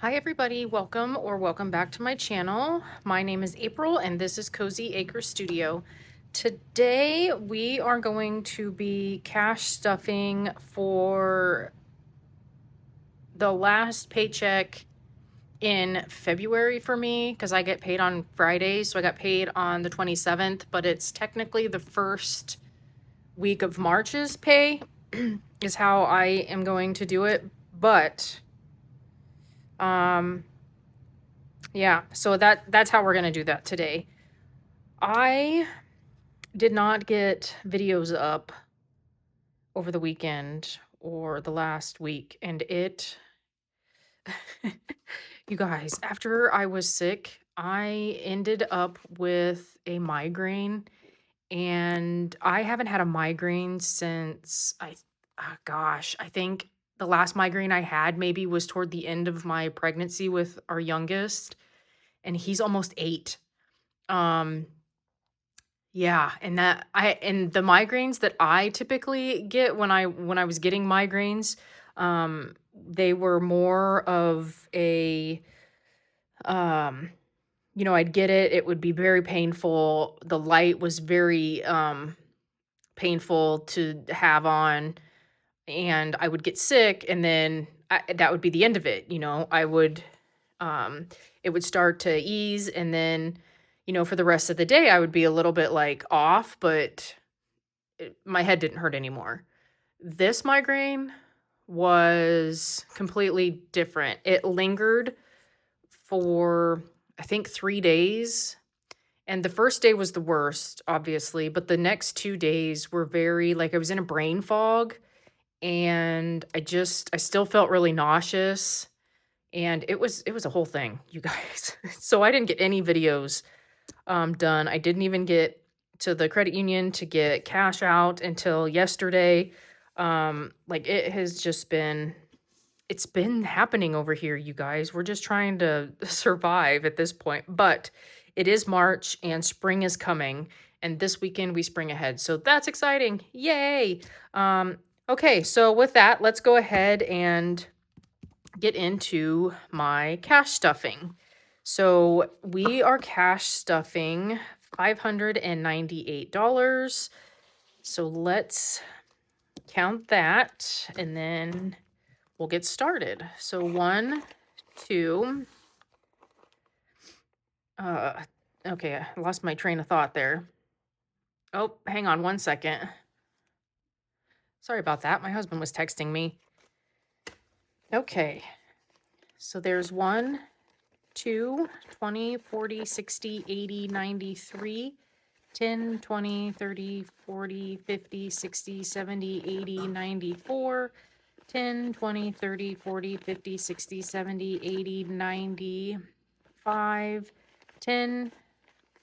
Hi everybody, welcome back to my channel. My name is April and this is Cozy Acre Studio. Today we are going to be cash stuffing for the last paycheck in February for me because I get paid on Fridays. So I got paid on the 27th, but it's technically the first week of March's pay is how I am going to do it. But yeah, so that's how we're gonna do that today. I did not get videos up over the weekend or the last week, and it, you guys, after I was sick, I ended up with a migraine, and I haven't had a migraine since gosh, I think the last migraine I had maybe was toward the end of my pregnancy with our youngest, and he's almost 8. Um, Yeah, and the migraines that I typically get when I was getting migraines, they were more of a um, I'd get it, it would be very painful. The light was very painful to have on, and I would get sick, and then that would be the end of it. I would um it would start to ease, and then for the rest of the day I would be a little bit like off, but my head didn't hurt anymore. This migraine was completely different. It lingered for, I think, 3 days. And the first day was the worst, obviously, but the next 2 days were very, like, I was in a brain fog, and I still felt really nauseous, and it was a whole thing, you guys. So I didn't get any videos done. I didn't even get to the credit union to get cash out until yesterday. Like, it's been happening over here, you guys. We're just trying to survive at this point. But it is March and spring is coming, and this weekend we spring ahead. So that's exciting. Yay. Okay, so with that, let's go ahead and get into my cash stuffing. So we are cash stuffing $598. So let's count that and then we'll get started. So one, two, okay, I lost my train of thought there. Oh, hang on 1 second. Sorry about that. My husband was texting me. Okay, so there's 1, 2, 20, 40, 60, 80, 93, 10, 20, 30, 40, 50, 60, 70, 80, 94, 10, 20, 30, 40, 50, 60, 70, 80, 95, 10,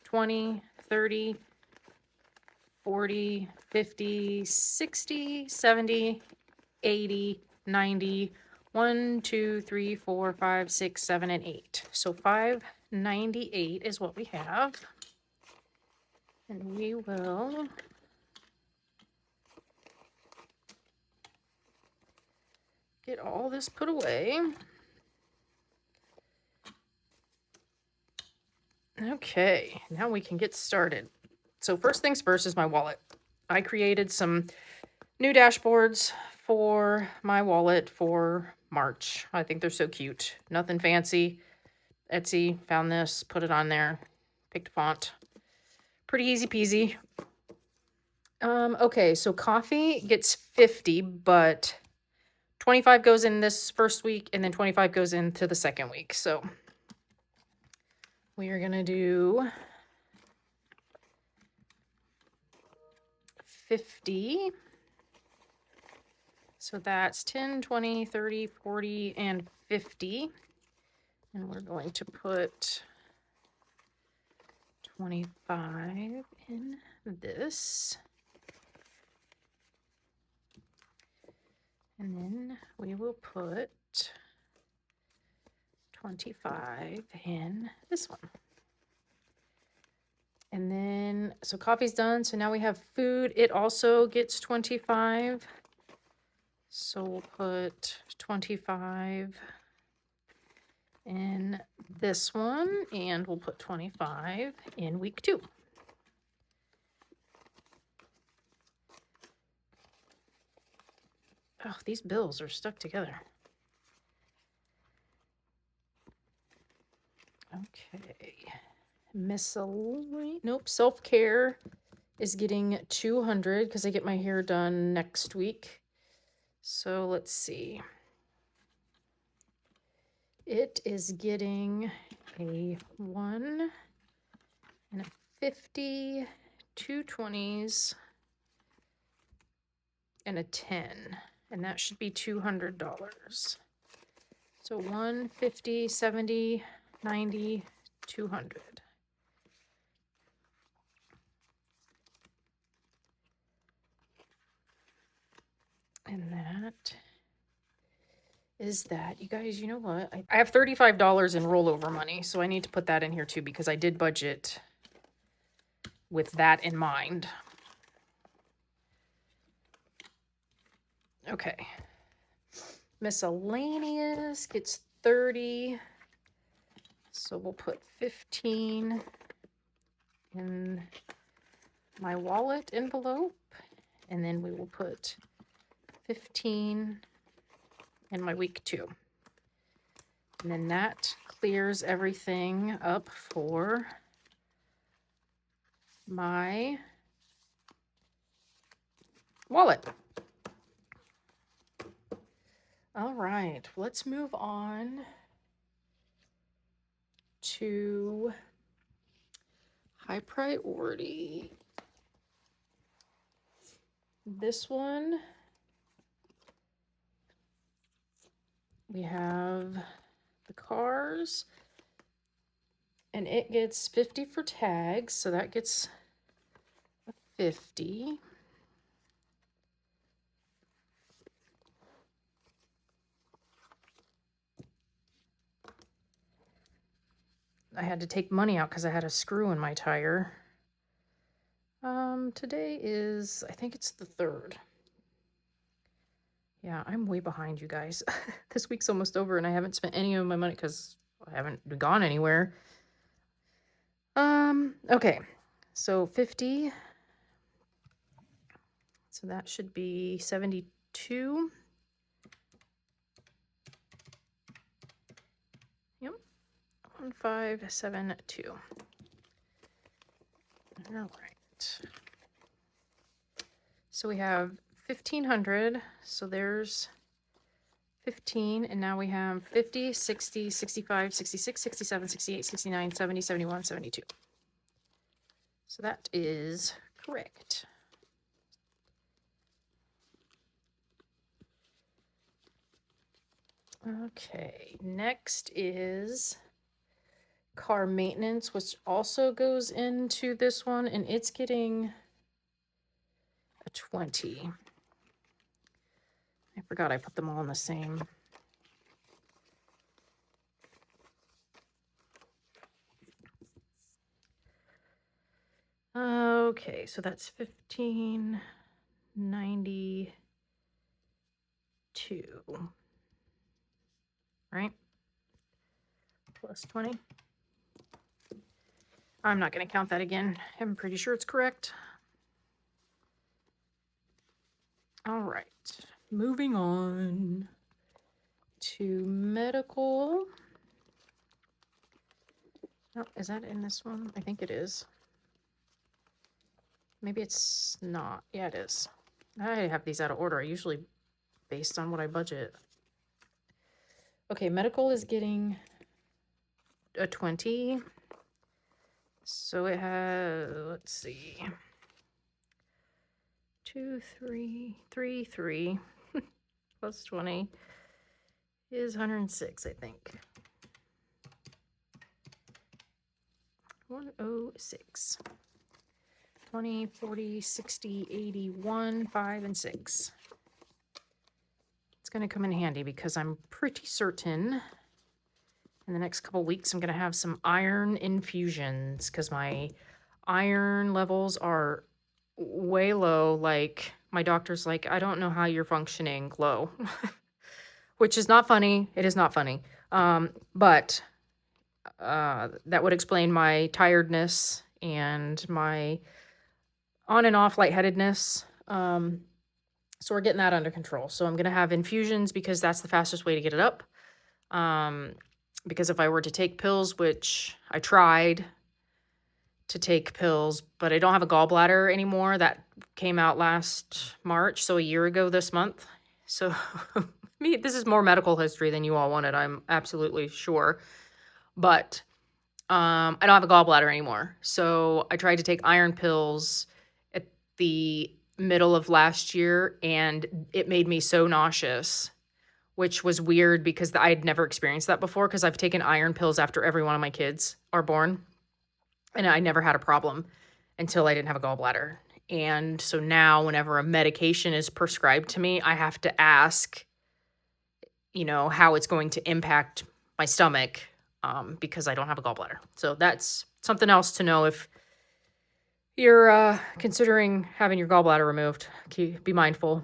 20, 30, 40, 50, 60, 70, 80, 90, 1, 2, 3, 4, 5, 6, 7, and 8. So 598 is what we have. And we will get all this put away. Okay, now we can get started. So first things first is my wallet. I created some new dashboards for my wallet for March. I think they're so cute. Nothing fancy. Etsy, found this, put it on there, picked a font. Pretty easy peasy. Okay, so coffee gets 50, but 25 goes in this first week, and then 25 goes into the second week. So we are gonna do 50. So that's 10, 20, 30, 40, and 50. And we're going to put 25 in this. And then we will put 25 in this one. And then, so coffee's done. So now we have food. It also gets 25. So we'll put 25 in this one, and we'll put 25 in week 2. Oh, these bills are stuck together. Okay. Miscellaneous. Nope. Self-care is getting 200 because I get my hair done next week. So let's see. It is getting a 1 and a 50, 2 20s, and a 10. And that should be $200. So 150, 70, 90, 200. And that is that. You guys, you know what? I have $35 in rollover money, so I need to put that in here too because I did budget with that in mind. Okay. Miscellaneous gets 30. So we'll put 15 in my wallet envelope, and then we will put 15 in my week 2. And then that clears everything up for my wallet. All right, let's move on to high priority. This one, we have the cars, and it gets 50 for tags, so that gets a 50. I had to take money out because I had a screw in my tire. Today is, I think it's the 3rd. Yeah, I'm way behind, you guys. This week's almost over and I haven't spent any of my money because I haven't gone anywhere. Okay, so 50. So that should be 72. Yep, 1572. All right. So we have 1500. So there's 15, and now we have 50, 60, 65, 66, 67, 68, 69, 70, 71, 72. So that is correct. Okay, next is car maintenance, which also goes into this one, and it's getting a 20. I forgot I put them all in the same. Okay, so that's 1592, right? Plus 20. I'm not going to count that again. I'm pretty sure it's correct. All right, moving on to medical. Oh, is that in this one? I think it is. Maybe it's not. Yeah, it is. I have these out of order. I usually based on what I budget. Okay, medical is getting a 20. So it has, let's see, 2, 3, 3, 3 plus 20 is 106, I think. 106. 20, 40, 60, 81, 5, and 6. It's going to come in handy because I'm pretty certain in the next couple weeks I'm going to have some iron infusions because my iron levels are way low. Like, my doctor's like, I don't know how you're functioning low. which is not funny. It is not funny. But that would explain my tiredness and my on and off lightheadedness. So we're getting that under control. So I'm going to have infusions because that's the fastest way to get it up. Because if I were to take pills, which I tried to take pills, but I don't have a gallbladder anymore. That came out last March, so a year ago this month. So me, this is more medical history than you all wanted, I'm absolutely sure. But I don't have a gallbladder anymore. So I tried to take iron pills at the middle of last year, and it made me so nauseous, which was weird because I had never experienced that before because I've taken iron pills after every one of my kids are born, and I never had a problem until I didn't have a gallbladder. And so now whenever a medication is prescribed to me, I have to ask, how it's going to impact my stomach, because I don't have a gallbladder. So that's something else to know if you're considering having your gallbladder removed. Be mindful.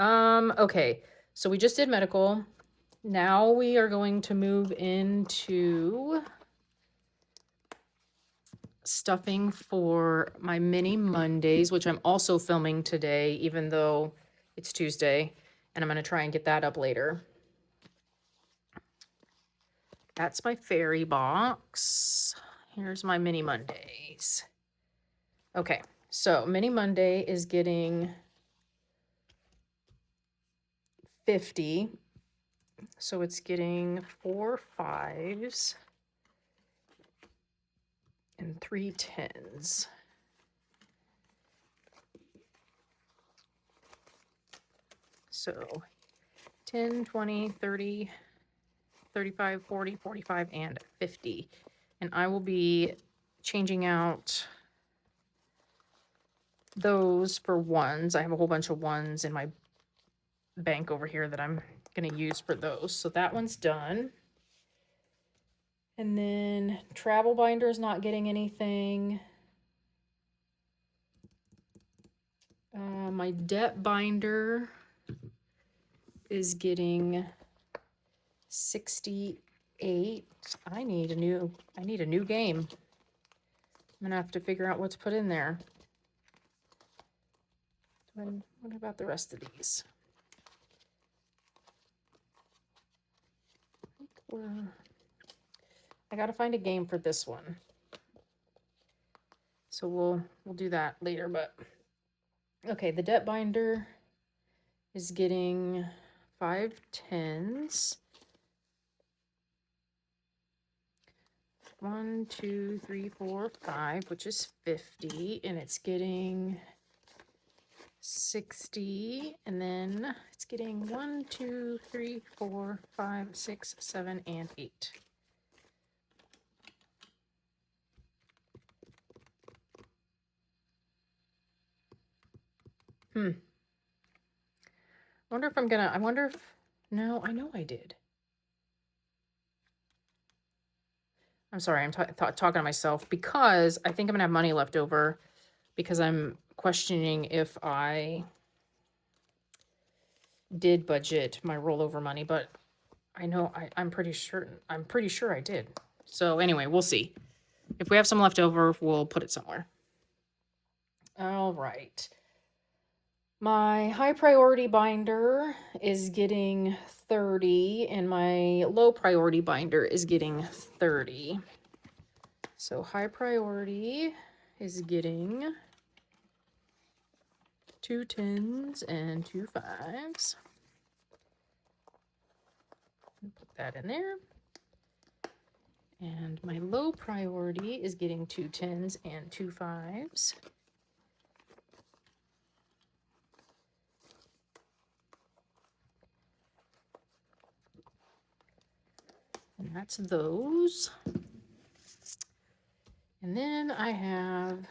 Okay, so we just did medical. Now we are going to move into stuffing for my mini Mondays, which I'm also filming today, even though it's Tuesday, and I'm going to try and get that up later. That's my fairy box. Here's my mini Mondays. Okay, so mini Monday is getting 50. So it's getting 4 5s and 3 10s. So 10, 20, 30, 35, 40, 45, and 50. And I will be changing out those for ones. I have a whole bunch of ones in my bank over here that I'm going to use for those. So that one's done. And then travel binder is not getting anything. My debt binder is getting 68. I need a new game. I'm gonna have to figure out what to put in there. What about the rest of these? I gotta find a game for this one. So we'll do that later, but okay, the debt binder is getting 5 10s. 1, 2, 3, 4, 5, which is 50, and it's getting 60, and then it's getting 1, 2, 3, 4, 5, 6, 7, and 8. No, I know I did. I'm sorry, I'm talking to myself because I think I'm gonna have money left over because I'm questioning if I did budget my rollover money, but I know I'm pretty sure I did. So anyway, we'll see. If we have some left over, we'll put it somewhere. All right. My high priority binder is getting 30 and my low priority binder is getting 30. So high priority is getting 2 10s and 2 5s. Put that in there. And my low priority is getting 2 10s and 2 5s. And that's those. And then I have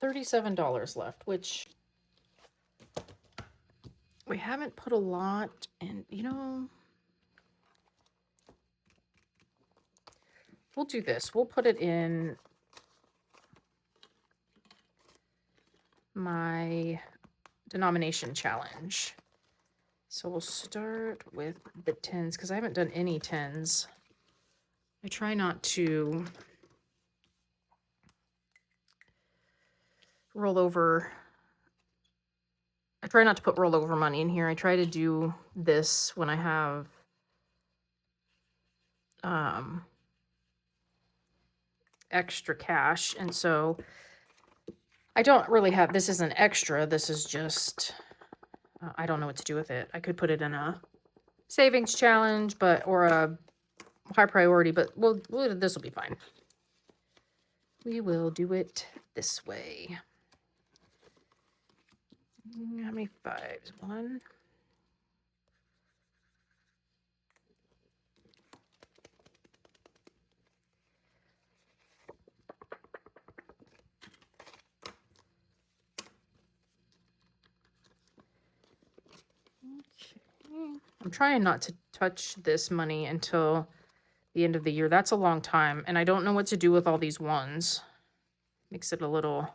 $37 left, which we haven't put a lot in, we'll do this. We'll put it in my denomination challenge. So we'll start with the 10s because I haven't done any 10s. I try not to roll over. I try not to put rollover money in here. I try to do this when I have extra cash. And so I don't really have, this isn't extra. This is just, I don't know what to do with it. I could put it in a savings challenge, or a high priority, but this will be fine. We will do it this way. How many fives? One. Okay. I'm trying not to touch this money until the end of the year. That's a long time, and I don't know what to do with all these ones. Makes it a little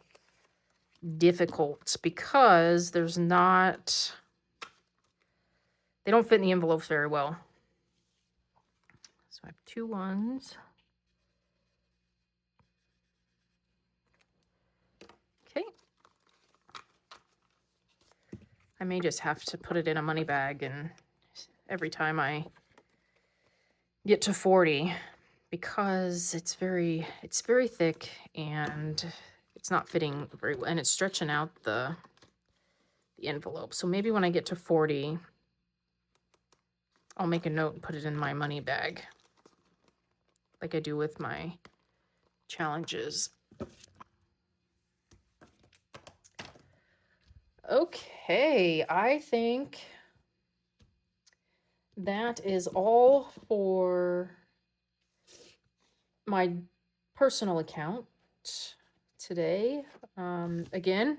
difficult because there's not, they don't fit in the envelopes very well. So I have 2 ones. Okay. I may just have to put it in a money bag and every time I get to 40 because it's very thick and it's not fitting very well and it's stretching out the envelope. So maybe when I get to 40, I'll make a note and put it in my money bag like I do with my challenges. Okay, I think that is all for my personal account today. Again,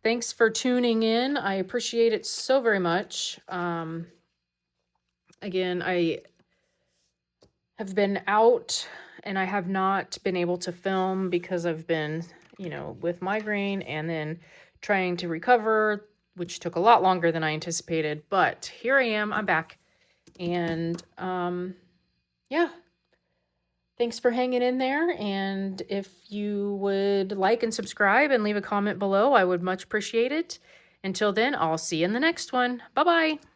thanks for tuning in. I appreciate it so very much. Again, I have been out and I have not been able to film because I've been, with migraine and then trying to recover, which took a lot longer than I anticipated. But here I am, I'm back. And yeah, thanks for hanging in there. And if you would like and subscribe and leave a comment below, I would much appreciate it. Until then, I'll see you in the next one. Bye-bye.